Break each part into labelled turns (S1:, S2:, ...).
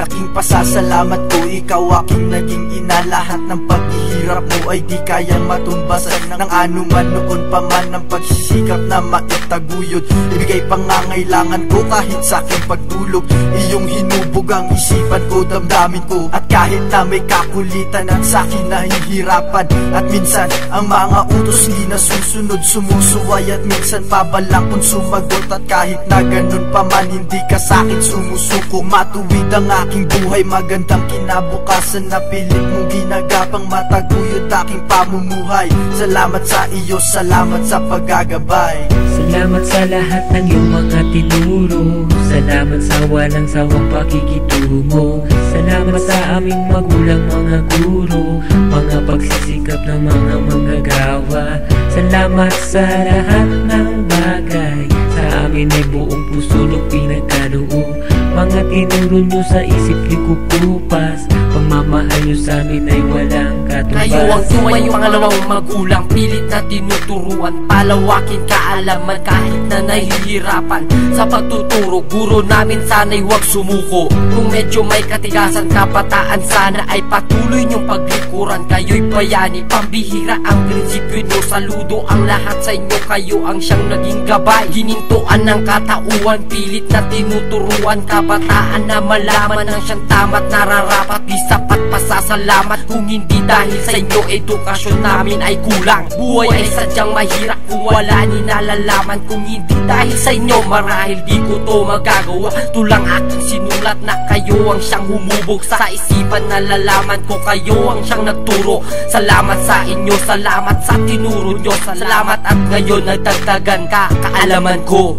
S1: laking pasasalamat ko. Ikaw aking naging ina, lahat ng paghihirap mo ay di kayang matumbas ng anuman noon pa man ang pagsisikap na maitaguyod. Ibigay pangangailangan ko kahit sa aking pagtulog. Iyong hinubog ang isipan ko, damdamin ko. At kahit na may kakulitan at sa akin nahihirapan, at minsan ang mga utos hindi nasusunod, sumusuway at minsan pabalang kung sumagot. At kahit na ganun pa man hindi ka sa akin sumusuko. Matuwid ang aking buhay, magandang kinabukasan na pilit mong ginagapang mataguyod aking pamumuhay. Salamat sa iyo, salamat sa paggagabay.
S2: Salamat sa lahat ng iyong mga tinuro. Salamat sa walang sawang pakikitungo. Salamat sa aming magulang, mga guro, mga pagsisikap ng mga manggagawa. Salamat sa lahat ng bagay, sa amin ay buong puso nung pinagkaloob. Mga tinuro nyo sa isip ni kukupas, pagmamahal nyo sa amin ay walang katumbas.
S3: Kayo ang tumayo, pangalawang magulang, pilit na tinuturuan, palawakin kaalaman kahit na nahihirapan. Sa pagtuturo, guro namin sana'y huwag sumuko. Kung medyo may katigasan, kabataan sana ay patuloy nyong paglikuran. Kayo'y bayani, pambihira ang prinsipyo nyo. Saludo ang lahat sa inyo, kayo ang siyang naging gabay. Ginintuan ng katauhan, pilit na tinuturuan. Kabataan na malaman ang siyang tama't nararapat. Di sapat pasasalamat kung hindi dahil sa inyo edukasyon namin ay kulang. Buhay ay sadyang mahirap kung wala ni nalalaman. Kung hindi dahil sa inyo marahil di ko to magagawa. Tulang aking sinulat na kayo ang siyang humubog sa isipan. Nalalaman ko kayo ang siyang nagturo. Salamat sa inyo, salamat sa tinuro nyo. Salamat at ngayon nagdagdagan ka kaalaman ko.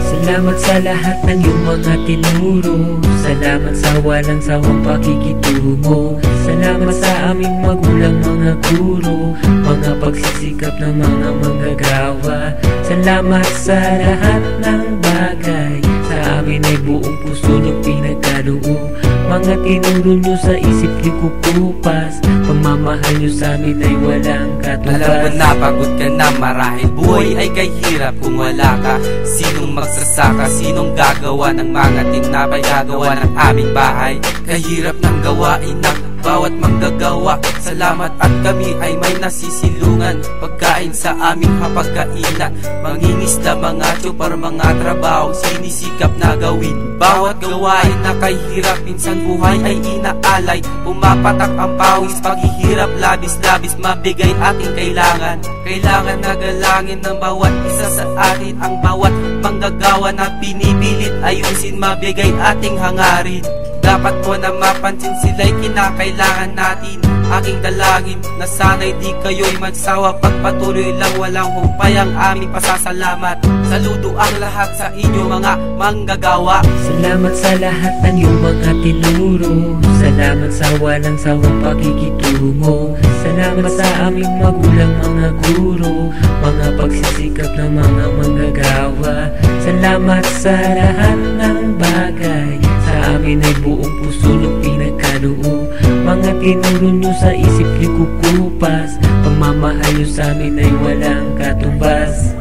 S2: Salamat sa lahat ng iyong mga tinuro. Salamat sa walang sawang pakikitungo. Salamat sa aming magulang, mga guro, mga pagsisikap ng mga manggagawa. Salamat sa lahat ng bagay, sa amin ay buong puso nung pinagkaloob. Mga tinuro nyo sa isip ni kukupas, pagmamahal nyo sa amin ay walang katumbas.
S4: Alam mo na pagod ka na marahil, buhay ay kahirap kung wala ka. Sinong magsasaka, sinong gagawa ng mga tinapay, gagawa ng aming bahay. Kahirap ng gawain ng bawat manggagawa. Salamat at kami ay may nasisilungan, pagkain sa aming hapagkainan. Mangingisda, mga tupar, mga trabaho, sinisikap na gawin. Bawat gawain na kahirap, minsan buhay ay inaalay. Pumapatak ang pawis, paghihirap, labis-labis mabigay ating kailangan. Kailangan na galangin ng bawat isa sa atin, ang bawat manggagawa na pinipilit ayusin, mabigay ating hangarin. Dapat mo na mapansin sila'y kinakailangan natin. Aking dalangin na sana'y di kayo'y magsawa, pagpatuloy lang walang humpay ang aming pasasalamat. Saludo ang lahat sa inyo mga manggagawa.
S2: Salamat sa lahat ng iyong mga tinuro. Salamat sa walang sawang pakikitungo. Salamat sa aming magulang, mga guro, mga pagsisikap ng mga manggagawa. Salamat sa lahat ng bagay, sa amin ay buong puso nung pinagkaloob. Mga tinuro nyo sa isip ni kukupas, pagmamahal nyo sa amin ay walang katumbas.